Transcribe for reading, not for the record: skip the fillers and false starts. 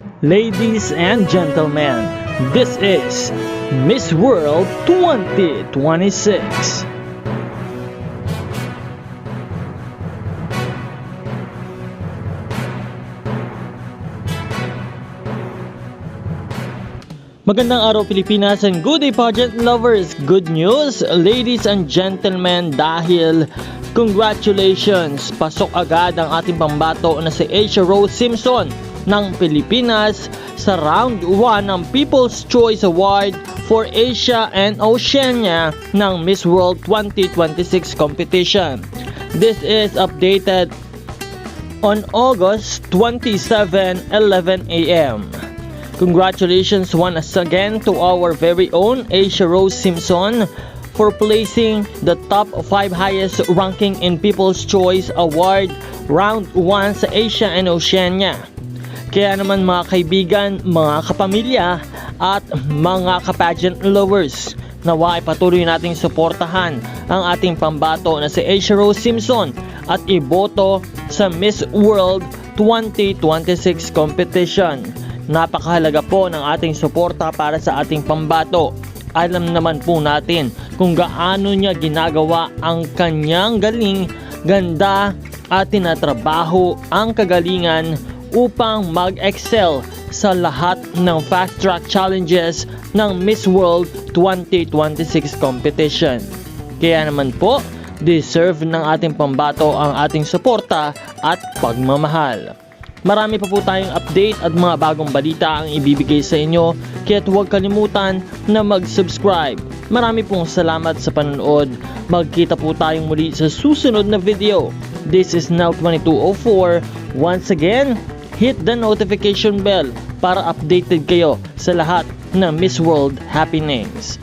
Ladies and gentlemen, this is Miss World 2026. Magandang araw Pilipinas and good day pageant lovers. Good news, ladies and gentlemen, dahil congratulations, pasok agad ang ating pambato na si Asia Rose Simpson ng Pilipinas sa round 1 ng People's Choice Award for Asia and Oceania ng Miss World 2026 competition. This is updated on August 27, 11 a.m. Congratulations once again to our very own Asia Rose Simpson for placing the top 5 highest ranking in People's Choice Award round 1 sa Asia and Oceania. Kaya naman mga kaibigan, mga kapamilya at mga ka-pageant lovers, nawa ay patuloy nating suportahan ang ating pambato na si Asia Rose Simpson at iboto sa Miss World 2026 competition. Napakahalaga po ng ating suporta para sa ating pambato. Alam naman po natin kung gaano niya ginagawa ang kanyang galing, ganda at tinatrabaho ang kagalingan upang mag-excel sa lahat ng fast track challenges ng Miss World 2026 competition. Kaya naman po, deserve ng ating pambato ang ating suporta at pagmamahal. Marami pa po tayong update at mga bagong balita ang ibibigay sa inyo, kaya't huwag kalimutan na mag-subscribe. Marami pong salamat sa panonood. Magkita po tayong muli sa susunod na video. This is Now 2204. Once again, hit the notification bell para updated kayo sa lahat ng Miss World happenings.